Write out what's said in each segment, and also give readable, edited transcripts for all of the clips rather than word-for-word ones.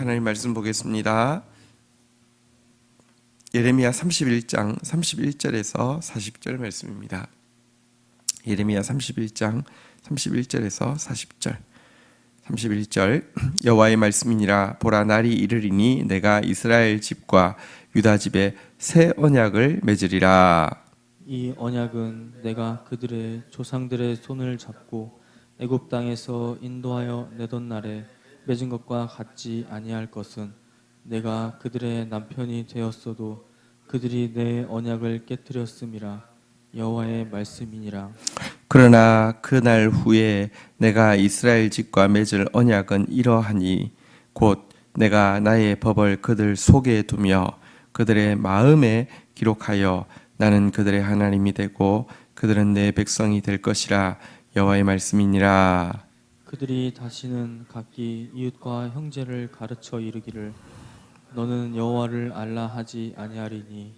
하나님 말씀 보겠습니다. 예레미야 31장 31절에서 40절 말씀입니다. 예레미야 31장 31절에서 40절. 31절 여호와의 말씀이니라. 보라, 날이 이르리니 내가 이스라엘 집과 유다 집에 새 언약을 맺으리라. 이 언약은 내가 그들의 조상들의 손을 잡고 애굽 땅에서 인도하여 내던 날에 맺은 것과 같지 아니할 것은 내가 그들의 남편이 되었어도 그들이 내 언약을 깨뜨렸음이라. 여호와의 말씀이니라. 그러나 그날 후에 내가 이스라엘 집과 맺을 언약은 이러하니 곧 내가 나의 법을 그들 속에 두며 그들의 마음에 기록하여 나는 그들의 하나님이 되고 그들은 내 백성이 될 것이라. 여호와의 말씀이니라. 그들이 다시는 각기 이웃과 형제를 가르쳐 이르기를 너는 여호와를 알라 하지 아니하리니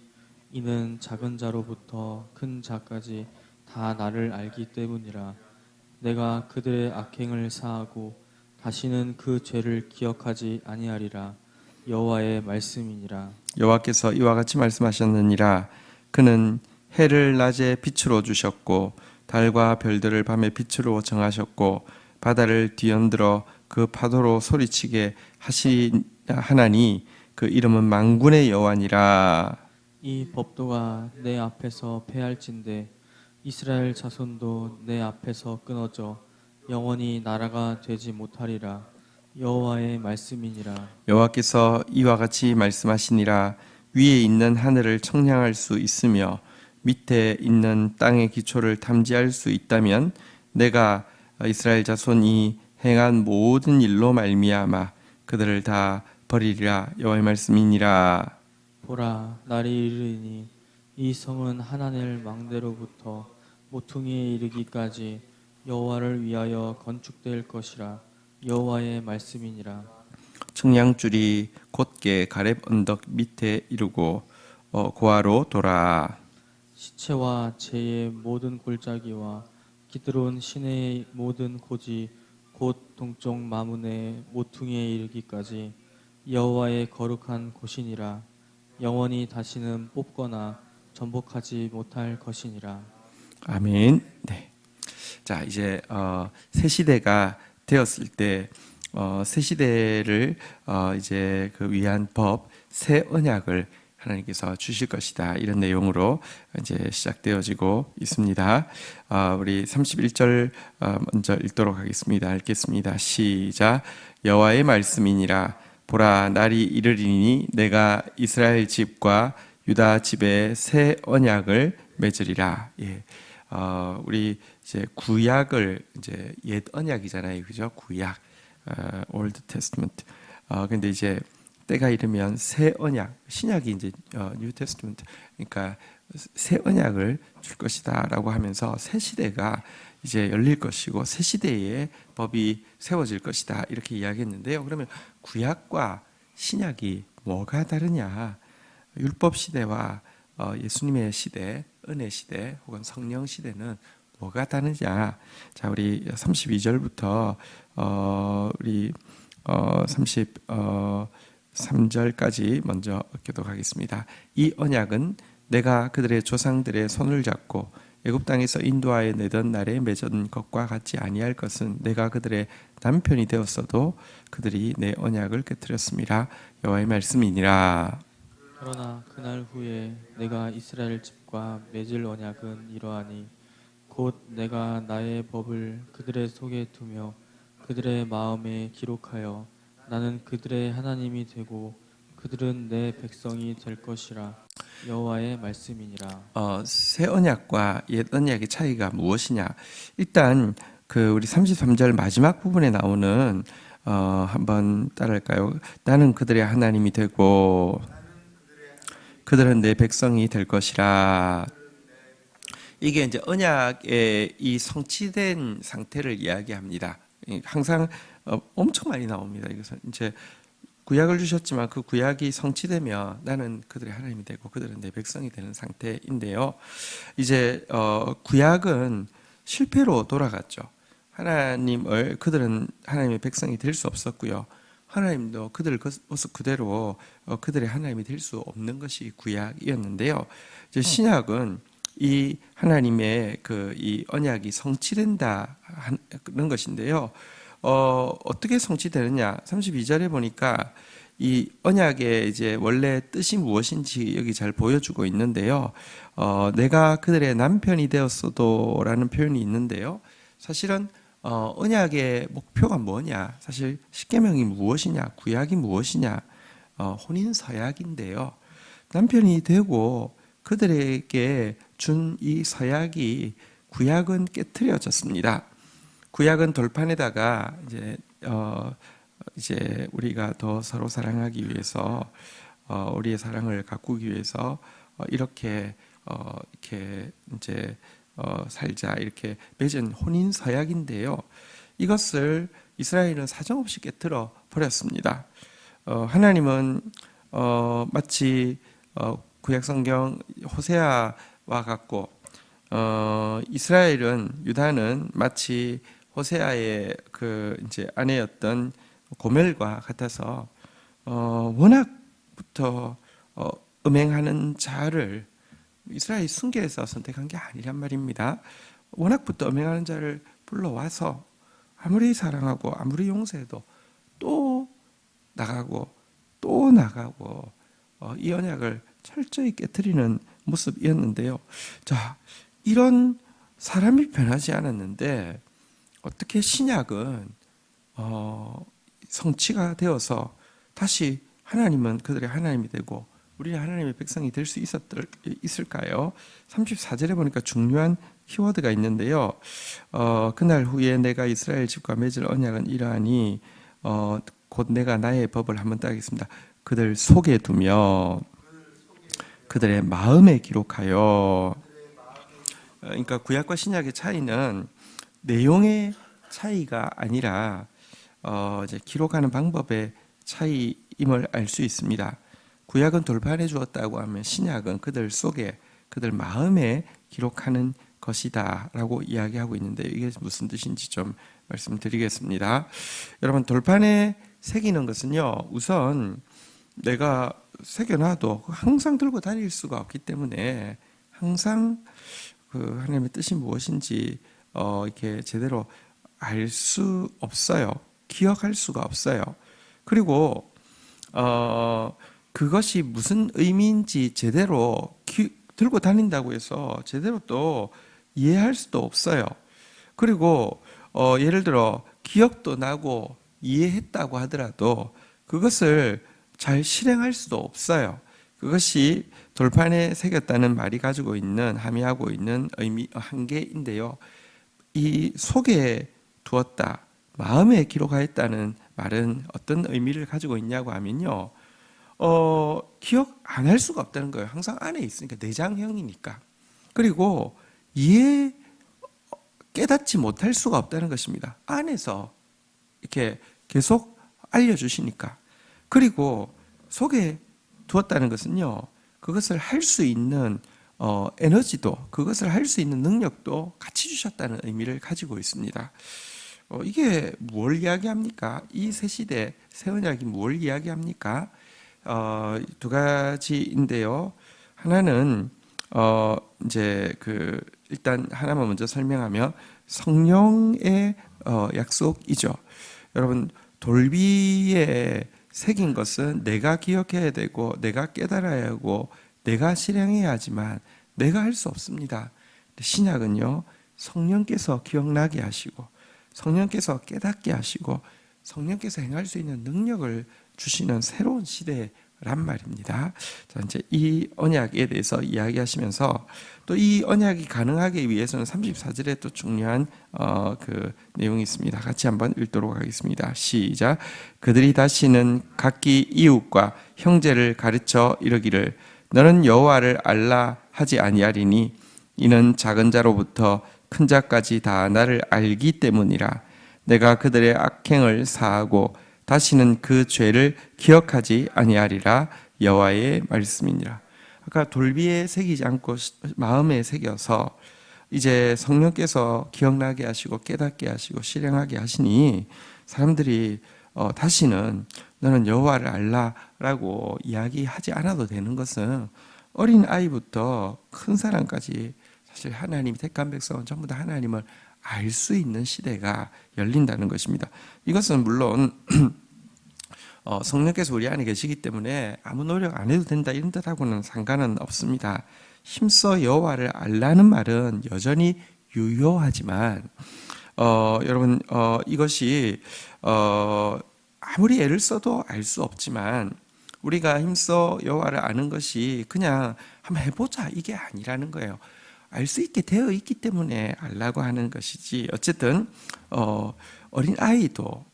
이는 작은 자로부터 큰 자까지 다 나를 알기 때문이라. 내가 그들의 악행을 사하고 다시는 그 죄를 기억하지 아니하리라. 여호와의 말씀이니라. 여호와께서 이와 같이 말씀하셨느니라. 그는 해를 낮에 빛으로 주셨고 달과 별들을 밤에 빛으로 정하셨고 바다를 뒤흔들어 그 파도로 소리치게 하나니 그 이름은 만군의 여호와니라. 이 법도가 내 앞에서 패할진대 이스라엘 자손도 내 앞에서 끊어져 영원히 나라가 되지 못하리라. 여호와의 말씀이니라. 여호와께서 이와 같이 말씀하시니라. 위에 있는 하늘을 청량할 수 있으며 밑에 있는 땅의 기초를 탐지할 수 있다면 내가 이스라엘 자손이 행한 모든 일로 말미암아 그들을 다 버리리라. 여호와의 말씀이니라. 보라, 날이 이르니 이 성은 하나넬 망대로부터 모퉁이에 이르기까지 여호와를 위하여 건축될 것이라. 여호와의 말씀이니라. 청량줄이 곧게 가렙 언덕 밑에 이르고 고아로 돌아. 시체와 재의 모든 골짜기와 기드론 시내의 모든 고지 곧 동쪽 마문의 모퉁이에 이르기까지 여호와의 거룩한 곳이니라. 영원히 다시는 뽑거나 전복하지 못할 것이니라. 아멘. 네. 자, 이제 새 시대가 되었을 때 새 시대를 이제 그 위한 법, 새 언약을 하나님께서 주실 것이다. 이런 내용으로 이제 시작되어지고 있습니다. 우리 31절 먼저 읽도록 하겠습니다. 읽겠습니다. 시작. 여호와의 말씀이니라. 보라, 날이 이르리니 내가 이스라엘 집과 유다 집에 새 언약을 맺으리라. 예. 우리 이제 구약을 이제 옛 언약이잖아요. 그죠? 구약. Old Testament. 근데 이제 때가 이르면 새 언약, 신약이 이제 New Testament. 그러니까 새 언약을 줄 것이다라고 하면서 새 시대가 이제 열릴 것이고 새 시대의 법이 세워질 것이다 이렇게 이야기했는데요. 그러면 구약과 신약이 뭐가 다르냐? 율법 시대와 예수님의 시대, 은혜 시대 혹은 성령 시대는 뭐가 다르냐? 자, 우리 32절부터 우리 33절까지 먼저 교독하겠습니다. 이 언약은 내가 그들의 조상들의 손을 잡고 애굽 땅에서 인도하여 내던 날에 맺은 것과 같지 아니할 것은 내가 그들의 남편이 되었어도 그들이 내 언약을 깨뜨렸음이라. 여호와의 말씀이니라. 그러나 그날 후에 내가 이스라엘 집과 맺을 언약은 이러하니 곧 내가 나의 법을 그들의 속에 두며 그들의 마음에 기록하여 나는 그들의 하나님이 되고 그들은 내 백성이 될 것이라. 여호와의 말씀이니라. 새 언약과 옛 언약의 차이가 무엇이냐? 일단 그 우리 33절 마지막 부분에 나오는 한번 따라할까요? 나는 그들의 하나님이 되고 그들은 내 백성이 될 것이라. 이게 이제 언약의 이 성취된 상태를 이야기합니다. 항상 엄청 많이 나옵니다. 이것은 이제 구약을 주셨지만 그 구약이 성취되면 나는 그들의 하나님이 되고 그들은 내 백성이 되는 상태인데요. 이제 구약은 실패로 돌아갔죠. 그들은 하나님의 백성이 될 수 없었고요. 하나님도 그들 모습 그대로 그들의 하나님이 될 수 없는 것이 구약이었는데요. 이제 신약은 이 하나님의 이 언약이 성취된다 하는 것인데요. 어떻게 성취되느냐? 32절에 보니까 이 언약의 이제 원래 뜻이 무엇인지 여기 잘 보여주고 있는데요. 내가 그들의 남편이 되었어도라는 표현이 있는데요. 사실은 언약의 목표가 뭐냐? 사실 십계명이 무엇이냐? 구약이 무엇이냐? 혼인 서약인데요. 남편이 되고 그들에게 준 이 서약이 구약은 깨트려졌습니다. 구약은 돌판에다가 이제 우리가 더 서로 사랑하기 위해서 우리의 사랑을 가꾸기 위해서 이렇게 이제 살자 이렇게 맺은 혼인 서약인데요. 이것을 이스라엘은 사정없이 깨트려 버렸습니다. 하나님은 마치 구약 성경 호세아와 같고 이스라엘은 유다는 마치 호세아의 이제 아내였던 고멜과 같아서 워낙부터 음행하는 자를 이스라엘이 순교해서 선택한 게 아니란 말입니다. 워낙부터 음행하는 자를 불러와서 아무리 사랑하고 아무리 용서해도 또 나가고 또 나가고 이 언약을 철저히 깨트리는 모습이었는데요. 자, 이런 사람이 변하지 않았는데 어떻게 신약은 성취가 되어서 다시 하나님은 그들의 하나님이 되고 우리는 하나님의 백성이 될 수 있을까요? 34절에 보니까 중요한 키워드가 있는데요. 그날 후에 내가 이스라엘 집과 맺을 언약은 이러하니 곧 내가 나의 법을 한번 따겠습니다. 그들 속에 두며 그들의 마음에 기록하여. 그러니까 구약과 신약의 차이는 내용의 차이가 아니라 이제 기록하는 방법의 차이임을 알 수 있습니다. 구약은 돌판해 주었다고 하면 신약은 그들 속에 그들 마음에 기록하는 것이다라고 이야기하고 있는데 이게 무슨 뜻인지 좀 말씀드리겠습니다. 여러분 돌판에 새기는 것은요 우선 내가 새겨놔도 항상 들고 다닐 수가 없기 때문에 항상 그 하나님의 뜻이 무엇인지 이렇게 제대로 알 수 없어요. 기억할 수가 없어요. 그리고 그것이 무슨 의미인지 제대로 들고 다닌다고 해서 제대로 또 이해할 수도 없어요. 그리고 예를 들어 기억도 나고 이해했다고 하더라도 그것을 잘 실행할 수도 없어요. 그것이 돌판에 새겼다는 말이 가지고 있는 함의하고 있는 의미 한계인데요. 이 속에 두었다, 마음에 기록하였다는 말은 어떤 의미를 가지고 있냐고 하면요. 기억 안 할 수가 없다는 거예요. 항상 안에 있으니까 내장형이니까. 그리고 깨닫지 못할 수가 없다는 것입니다. 안에서 이렇게 계속 알려주시니까. 그리고 속에 두었다는 것은요. 그것을 할 수 있는 에너지도 그것을 할 수 있는 능력도 같이 주셨다는 의미를 가지고 있습니다. 이게 뭘 이야기합니까? 이 새 시대 새 언약이 뭘 이야기합니까? 두 가지인데요. 하나는 이제 일단 하나만 먼저 설명하면 성령의 약속이죠. 여러분 돌비에 새긴 것은 내가 기억해야 되고 내가 깨달아야 하고 내가 실행해야 하지만 내가 할 수 없습니다. 신약은요. 성령께서 기억나게 하시고 성령께서 깨닫게 하시고 성령께서 행할 수 있는 능력을 주시는 새로운 시대란 말입니다. 자, 이제 이 언약에 대해서 이야기하시면서 또 이 언약이 가능하기 위해서는 34절에 또 중요한 내용이 있습니다. 같이 한번 읽도록 하겠습니다. 시작. 그들이 다시는 각기 이웃과 형제를 가르쳐 이르기를 너는 여호와를 알라 하지 아니하리니 이는 작은 자로부터 큰 자까지 다 나를 알기 때문이라. 내가 그들의 악행을 사하고 다시는 그 죄를 기억하지 아니하리라. 여호와의 말씀이니라. 아까 돌비에 새기지 않고 마음에 새겨서 이제 성령께서 기억나게 하시고 깨닫게 하시고 실행하게 하시니 사람들이 다시는 너는 여호와를 알라라고 이야기하지 않아도 되는 것은 어린 아이부터 큰 사람까지 사실 하나님이 택한 백성은 전부 다 하나님을 알 수 있는 시대가 열린다는 것입니다. 이것은 물론 성령께서 우리 안에 계시기 때문에 아무 노력 안 해도 된다 이런 뜻하고는 상관은 없습니다. 힘써 여호와를 알라는 말은 여전히 유효하지만 여러분 이것이 아무리 애를 써도 알 수 없지만 우리가 힘써 여호와를 아는 것이 그냥 한번 해보자 이게 아니라는 거예요. 알 수 있게 되어 있기 때문에 알라고 하는 것이지. 어쨌든 어린 아이도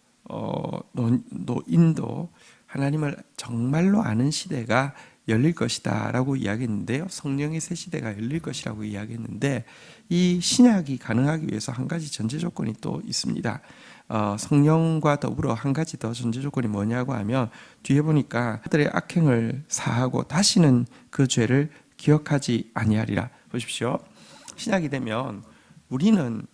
노인도 하나님을 정말로 아는 시대가 열릴 것이다 라고 이야기했는데요. 성령의 새 시대가 열릴 것이라고 이야기했는데 이 신약이 가능하기 위해서 한 가지 전제 조건이 또 있습니다. 성령과 더불어 한 가지 더 전제 조건이 뭐냐고 하면 뒤에 보니까 그들의 악행을 사하고 다시는 그 죄를 기억하지 아니하리라. 보십시오. 신약이 되면 우리는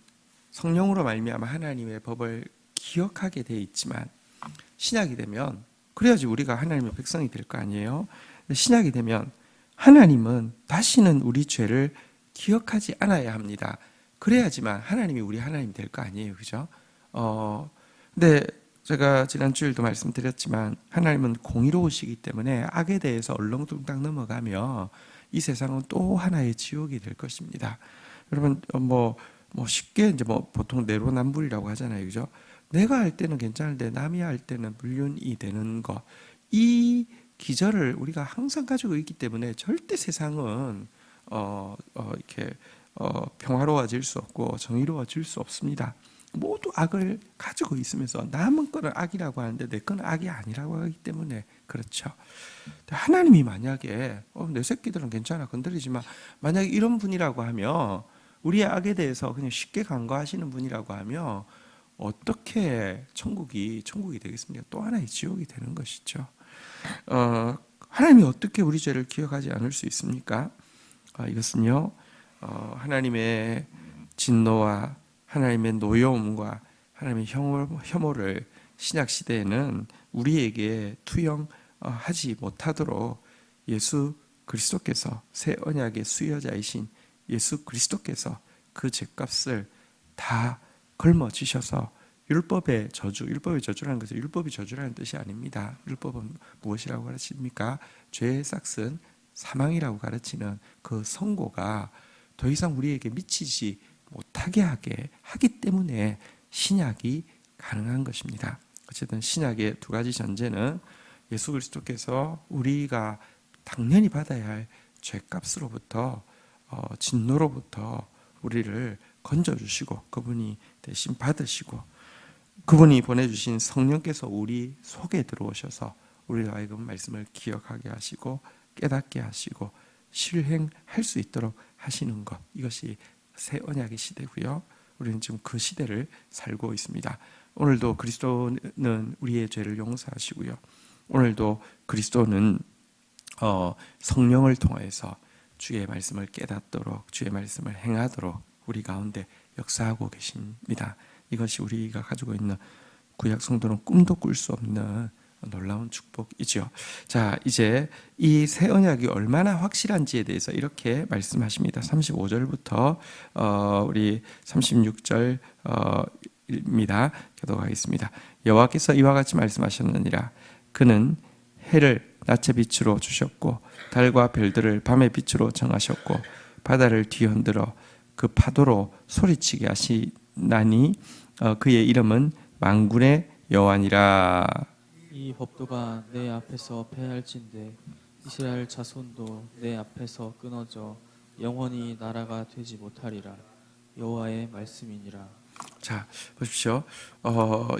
성령으로 말미암아 하나님의 법을 기억하게 돼 있지만 신약이 되면 그래야지 우리가 하나님의 백성이 될 거 아니에요. 신약이 되면 하나님은 다시는 우리 죄를 기억하지 않아야 합니다. 그래야지만 하나님이 우리 하나님이 될 거 아니에요, 그죠? 근데 제가 지난 주일도 말씀드렸지만 하나님은 공의로우시기 때문에 악에 대해서 얼렁뚱땅 넘어가며 이 세상은 또 하나의 지옥이 될 것입니다. 여러분 쉽게 이제 보통 내로남불이라고 하잖아요, 그죠? 내가 할 때는 괜찮은데 남이 할 때는 불륜이 되는 것, 이 기절을 우리가 항상 가지고 있기 때문에 절대 세상은 이렇게 평화로워질 수 없고 정의로워질 수 없습니다. 모두 악을 가지고 있으면서 남은 거는 악이라고 하는데 내 거는 악이 아니라고 하기 때문에 그렇죠. 하나님이 만약에 내 새끼들은 괜찮아 건드리지 마, 만약에 이런 분이라고 하면 우리의 악에 대해서 그냥 쉽게 간과하시는 분이라고 하면 어떻게 천국이 되겠습니까? 또 하나의 지옥이 되는 것이죠. 하나님이 어떻게 우리 죄를 기억하지 않을 수 있습니까? 이것은요, 하나님의 진노와 하나님의 노여움과 하나님의 혐오를 신약 시대에는 우리에게 투영하지 못하도록 예수 그리스도께서 새 언약의 수여자이신 예수 그리스도께서 그 죄값을 다 걸머지셔서 율법의 저주라는 것은 율법이 저주라는 뜻이 아닙니다. 율법은 무엇이라고 가르칩니까? 죄의 삭은 사망이라고 가르치는 그 선고가 더 이상 우리에게 미치지 못하게 하기 때문에 신약이 가능한 것입니다. 어쨌든 신약의 두 가지 전제는 예수 그리스도께서 우리가 당연히 받아야 할 죄값으로부터 진노로부터 우리를 건져주시고 그분이 대신 받으시고 그분이 보내주신 성령께서 우리 속에 들어오셔서 우리가 하여금 말씀을 기억하게 하시고 깨닫게 하시고 실행할 수 있도록 하시는 것, 이것이 새 언약의 시대고요. 우리는 지금 그 시대를 살고 있습니다. 오늘도 그리스도는 우리의 죄를 용서하시고요. 오늘도 그리스도는 성령을 통해서 주의 말씀을 깨닫도록 주의 말씀을 행하도록 우리 가운데 역사하고 계십니다. 이것이 우리가 가지고 있는 구약 성도는 꿈도 꿀 수 없는 놀라운 축복이죠. 자, 이제 이 새 언약이 얼마나 확실한지에 대해서 이렇게 말씀하십니다. 35절부터 우리 36절입니다. 교독하겠습니다. 여호와께서 이와 같이 말씀하셨느니라. 그는 해를 낮의 빛으로 주셨고 달과 별들을 밤의 빛으로 정하셨고 바다를 뒤흔들어 그 파도로 소리치게 하시나니 그의 이름은 만군의 여호와니라. 이 법도가 내 앞에서 패할진대 이스라엘 자손도 내 앞에서 끊어져 영원히 나라가 되지 못하리라. 여호와의 말씀이니라. 자, 보십시오.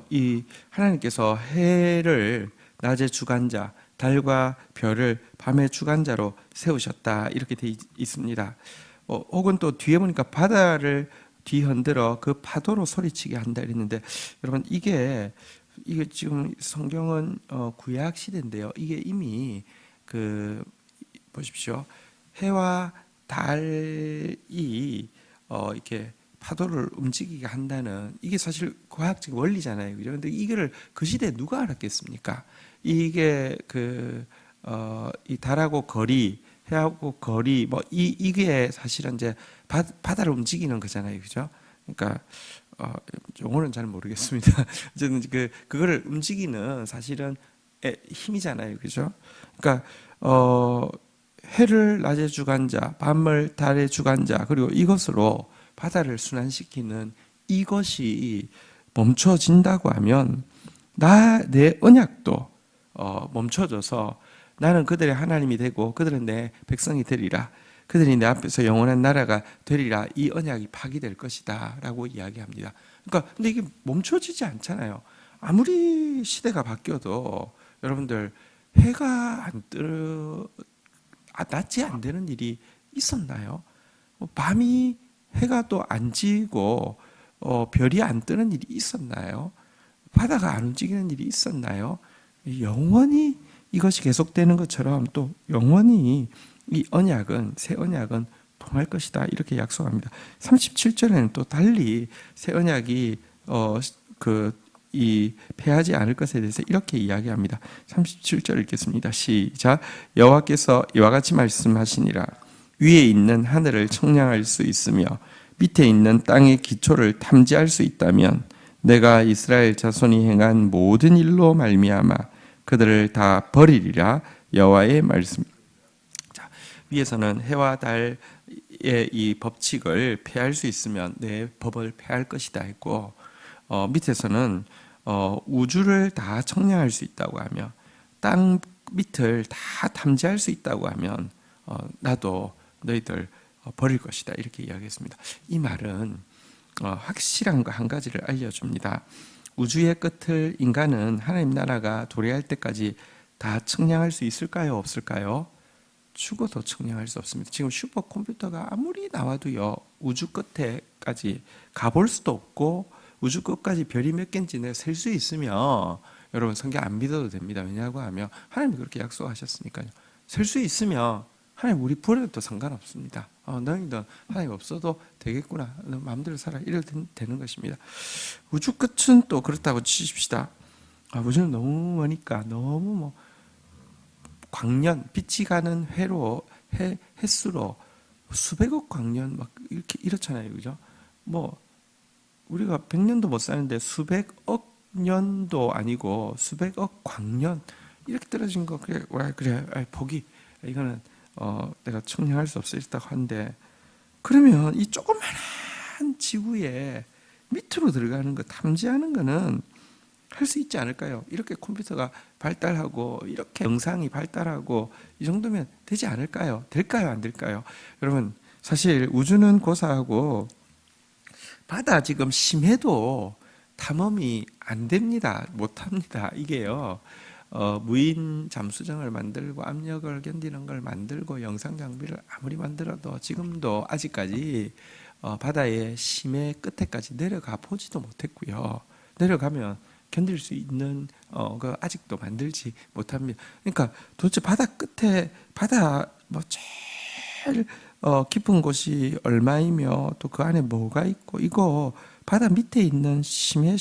이 하나님께서 해를 낮의 주관자, 달과 별을 밤의 주관자로 세우셨다 이렇게 되어 있습니다. 혹은 또 뒤에 보니까 바다를 뒤흔들어 그 파도로 소리치게 한다 이랬는데 여러분 이게 지금 성경은 구약 시대인데요. 이게 이미 보십시오. 해와 달이 이렇게 파도를 움직이게 한다는 이게 사실 과학적 원리잖아요, 그죠? 근데 이거를 그 시대에 누가 알았겠습니까? 이게 이 달하고 거리, 해하고 거리, 뭐 이게 사실은 이제 바다를 움직이는 거잖아요, 그죠? 그러니까 용어는 잘 모르겠습니다. 어쨌든 그거를 움직이는 사실은 힘이잖아요, 그죠? 그러니까 해를 낮에 주관자, 밤을 달에 주관자, 그리고 이것으로 바다를 순환시키는 이것이 멈춰진다고 하면 내 언약도 멈춰져서 나는 그들의 하나님이 되고 그들은 내 백성이 되리라. 그들이 내 앞에서 영원한 나라가 되리라. 이 언약이 파기될 것이다 라고 이야기합니다. 그러니까 근데 이게 멈춰지지 않잖아요. 아무리 시대가 바뀌어도 여러분들 해가 낮이 안 되는 일이 있었나요? 밤이 해가 또 안 지고 별이 안 뜨는 일이 있었나요? 바다가 안 움직이는 일이 있었나요? 영원히 이것이 계속되는 것처럼 또 영원히 이 언약은 새 언약은 통할 것이다 이렇게 약속합니다. 37절에는 또 달리 새 언약이 패하지 않을 것에 대해서 이렇게 이야기합니다. 37절 읽겠습니다. 시작. 여호와께서 이와 같이 말씀하시니라. 위에 있는 하늘을 청량할 수 있으며 밑에 있는 땅의 기초를 탐지할 수 있다면 내가 이스라엘 자손이 행한 모든 일로 말미암아 그들을 다 버리리라. 여호와의 말씀. 자, 위에서는 해와 달의 이 법칙을 폐할 수 있으면 내 법을 폐할 것이다 했고, 밑에서는 우주를 다 청량할 수 있다고 하며 땅 밑을 다 탐지할 수 있다고 하면 나도 너희들 버릴 것이다 이렇게 이야기했습니다. 이 말은 확실한 거 한 가지를 알려줍니다. 우주의 끝을 인간은 하나님 나라가 도래할 때까지 다 청량할 수 있을까요? 없을까요? 죽어도 청량할 수 없습니다. 지금 슈퍼컴퓨터가 아무리 나와도요, 우주 끝에까지 가볼 수도 없고 우주 끝까지 별이 몇 개인지 내가 셀 수 있으면 여러분 성경 안 믿어도 됩니다. 왜냐고 하면 하나님이 그렇게 약속하셨으니까요. 셀 수 있으면 하나님 우리 버려도 상관없습니다. 너희들 하나님 없어도 되겠구나. 너 마음대로 살아. 이래도 되는 것입니다. 우주 끝은 또 그렇다고 치십시다. 우주는 너무 머니까 너무 광년, 빛이 가는 횟수로 수백억 광년 막 이렇게 이렇잖아요. 그죠? 우리가 100년도 못 사는데 수백억 년도 아니고 수백억 광년 이렇게 떨어진 거 그래 보기 이거는 내가 청량할 수 없어 있다고 하는데, 그러면 이 조그마한 지구에 밑으로 들어가는 거 탐지하는 거는 할 수 있지 않을까요? 이렇게 컴퓨터가 발달하고 이렇게 영상이 발달하고 이 정도면 되지 않을까요? 될까요? 안 될까요? 여러분 사실 우주는 고사하고 바다 지금 심해도 탐험이 안 됩니다. 못 합니다. 이게요. 무인 잠수정을 만들고 압력을 견디는 걸 만들고 영상 장비를 아무리 만들어도 지금도 아직까지 바다의 심해 끝에까지 내려가 보지도 못했고요. 내려가면 견딜 수 있는 그 아직도 만들지 못합니다. 그러니까 도대체 바다 끝에 제일 깊은 곳이 얼마이며 또 그 안에 뭐가 있고 이거 바다 밑에 있는 심해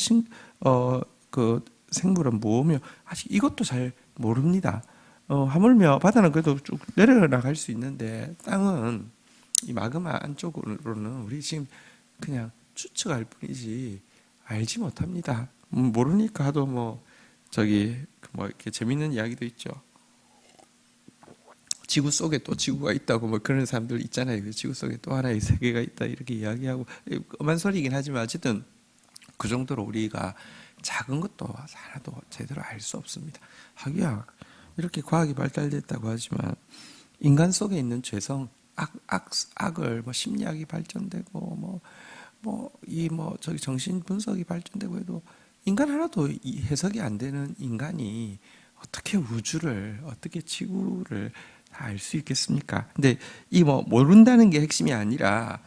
그 생물은 뭐며 아직 이것도 잘 모릅니다. 하물며 바다는 그래도 쭉 내려나갈 수 있는데 땅은 이 마그마 안쪽으로는 우리 지금 그냥 추측할 뿐이지 알지 못합니다. 모르니까 하도 이렇게 재밌는 이야기도 있죠. 지구 속에 또 지구가 있다고 그런 사람들 있잖아요. 지구 속에 또 하나의 세계가 있다 이렇게 이야기하고 엄한 소리이긴 하지만 어쨌든 그 정도로 우리가 작은 것도 하나도 제대로 알 수 없습니다. 하기야 이렇게 과학이 발달됐다고 하지만 인간 속에 있는 죄성, 악을 심리학이 발전되고 저기 정신 분석이 발전되고 해도 인간 하나도 해석이 안 되는 인간이 어떻게 우주를 어떻게 지구를 다 알 수 있겠습니까? 근데 모른다는 게 핵심이 아니라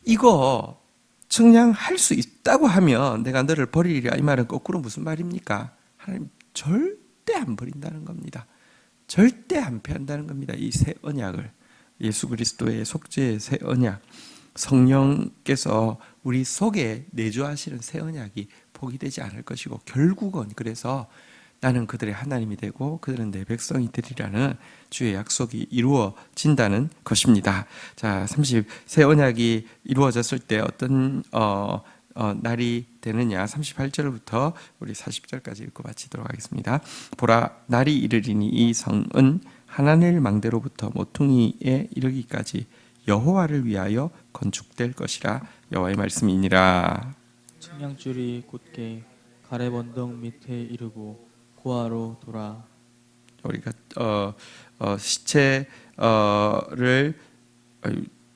이거 청량할 수 있다고 하면 내가 너를 버리리라 이 말은 거꾸로 무슨 말입니까? 하나님 절대 안 버린다는 겁니다. 절대 안 패한다는 겁니다. 이 새 언약을 예수 그리스도의 속죄의 새 언약. 성령께서 우리 속에 내주하시는 새 언약이 포기되지 않을 것이고, 결국은 그래서 나는 그들의 하나님이 되고 그들은 내 백성이 되리라는 주의 약속이 이루어진다는 것입니다. 자, 새 언약이 이루어졌을 때 어떤 날이 되느냐, 38절부터 우리 40절까지 읽고 마치도록 하겠습니다. 보라, 날이 이르리니 이 성은 하나님의 망대로부터 모퉁이에 이르기까지 여호와를 위하여 건축될 것이라. 여호와의 말씀이니라. 측량줄이 곧게 가렙 언덕 밑에 이르고 고아로 돌아. 우리가 시체를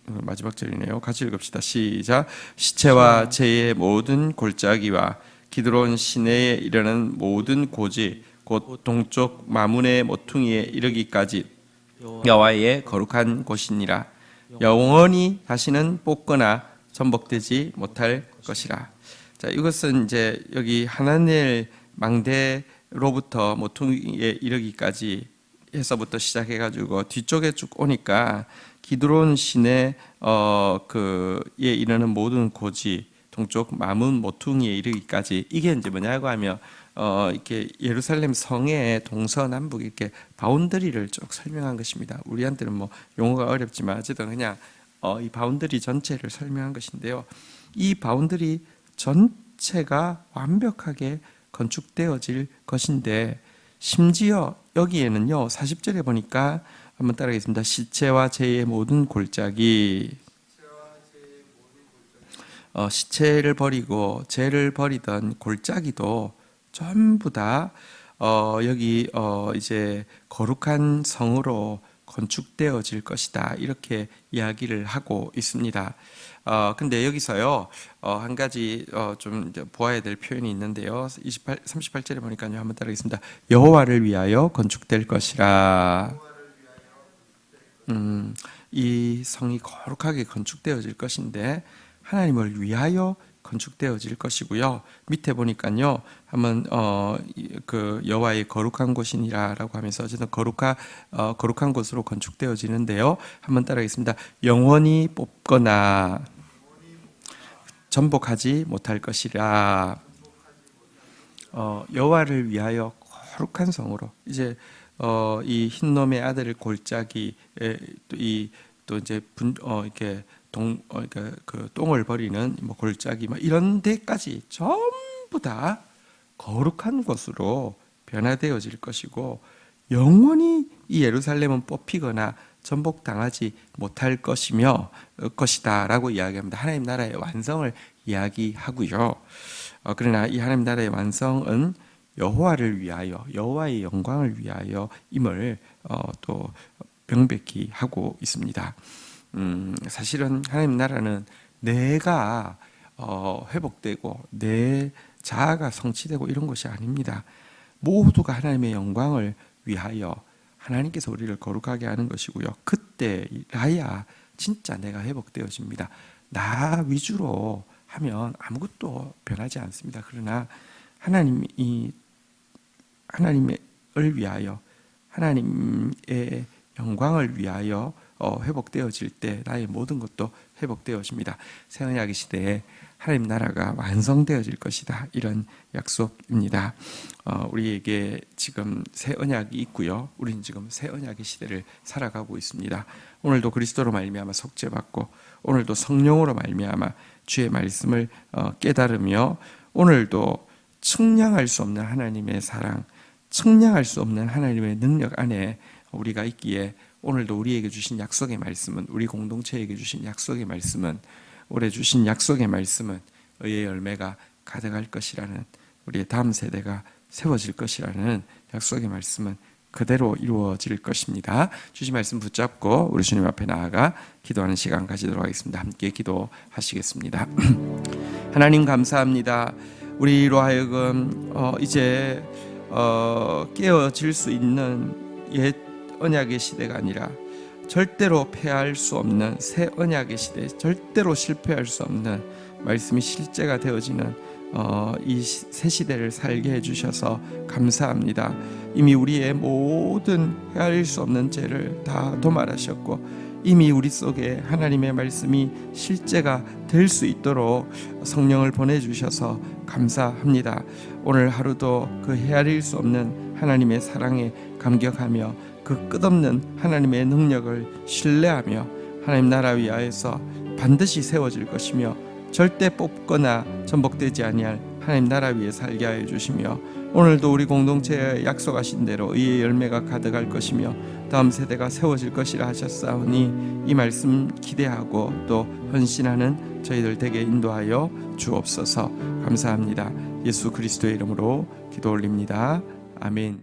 마지막 절이네요. 같이 읽읍시다. 시작. 시체와 제의 모든 골짜기와 기드론 시내에 이르는 모든 고지 곧 동쪽 마문의 모퉁이에 이르기까지 여호와의 거룩한 곳이니라. 영원히 다시는 뽑거나 전복되지 못할 것이라. 자, 이것은 이제 여기 하나님 망대로부터 모퉁이에 이르기까지 해서부터 시작해가지고 뒤쪽에 쭉 오니까 기드론 시내 그에 이르는 모든 고지 동쪽 마문 모퉁이에 이르기까지, 이게 이제 뭐냐고 하면 이렇게 예루살렘 성의 동서남북 이렇게 바운더리를 쭉 설명한 것입니다. 우리한테는 뭐 용어가 어렵지만 어쨌든 그냥 이 바운더리 전체를 설명한 것인데요. 이 바운더리 전체가 완벽하게 건축되어질 것인데, 심지어 여기에는요 40절에 보니까 한번 따라하겠습니다. 시체와 제의 모든 골짜기, 시체를 버리고 죄를 버리던 골짜기도 전부 다 여기 이제 거룩한 성으로 건축되어질 것이다, 이렇게 이야기를 하고 있습니다. 근데 여기서요 한 가지 좀 이제 보아야 될 표현이 있는데요. 38절에 보니까요, 한번 따라하겠습니다. 여호와를 위하여 건축될 것이라. 이 성이 거룩하게 건축되어질 것인데 하나님을 위하여 건축되어질 것이고요. 밑에 보니까요, 한번 그 여호와의 거룩한 곳이니라라고 하면서 어쨌든 거룩한 곳으로 건축되어지는데요. 한번 따라하겠습니다. 영원히 뽑거나 전복하지 못할 것이라. 여호와를 위하여 거룩한 성으로, 이제 이 흰놈의 아들 골짜기 또 이제 이렇게 그러니까 그 똥을 버리는 뭐 골짜기 막 이런 데까지 전부 다 거룩한 곳으로 변화되어질 것이고, 영원히 이 예루살렘은 뽑히거나 전복당하지 못할 것이다라고 이야기합니다. 하나님 나라의 완성을 이야기하고요. 그러나 이 하나님 나라의 완성은 여호와를 위하여, 여호와의 영광을 위하여임을 또 명백히 하고 있습니다. 사실은 하나님 나라는 내가 회복되고 내 자아가 성취되고 이런 것이 아닙니다. 모두가 하나님의 영광을 위하여 하나님께서 우리를 거룩하게 하는 것이고요. 그때라야 진짜 내가 회복되어집니다. 나 위주로 하면 아무것도 변하지 않습니다. 그러나 하나님을 위하여, 하나님의 영광을 위하여 회복되어질 때 나의 모든 것도 회복되어집니다. 새 언약의 시대에 하나님 나라가 완성되어질 것이다, 이런 약속입니다. 우리에게 지금 새 언약이 있고요. 우리는 지금 새 언약의 시대를 살아가고 있습니다. 오늘도 그리스도로 말미암아 속죄받고, 오늘도 성령으로 말미암아 주의 말씀을 깨달으며, 오늘도 측량할 수 없는 하나님의 사랑, 측량할 수 없는 하나님의 능력 안에 우리가 있기에, 오늘도 우리에게 주신 약속의 말씀은, 우리 공동체에게 주신 약속의 말씀은, 올해 주신 약속의 말씀은 의의 열매가 가득할 것이라는, 우리의 다음 세대가 세워질 것이라는 약속의 말씀은 그대로 이루어질 것입니다. 주신 말씀 붙잡고 우리 주님 앞에 나아가 기도하는 시간 가지도록 하겠습니다. 함께 기도하시겠습니다. 하나님 감사합니다. 우리로 하여금 이제 깨어질 수 있는 옛 언약의 시대가 아니라 절대로 패할 수 없는 새 언약의 시대, 절대로 실패할 수 없는 말씀이 실제가 되어지는 이 새 시대를 살게 해주셔서 감사합니다. 이미 우리의 모든 헤아릴 수 없는 죄를 다 도말하셨고 이미 우리 속에 하나님의 말씀이 실제가 될 수 있도록 성령을 보내주셔서 감사합니다. 오늘 하루도 그 헤아릴 수 없는 하나님의 사랑에 감격하며 그 끝없는 하나님의 능력을 신뢰하며 하나님 나라 위하여서 반드시 세워질 것이며 절대 뽑거나 전복되지 아니할 하나님 나라 위에 살게 하여 주시며 오늘도 우리 공동체에 약속하신 대로 의의 열매가 가득할 것이며 다음 세대가 세워질 것이라 하셨사오니 이 말씀 기대하고 또 헌신하는 저희들 되게 인도하여 주옵소서. 감사합니다. 예수 그리스도의 이름으로 기도 올립니다. 아멘.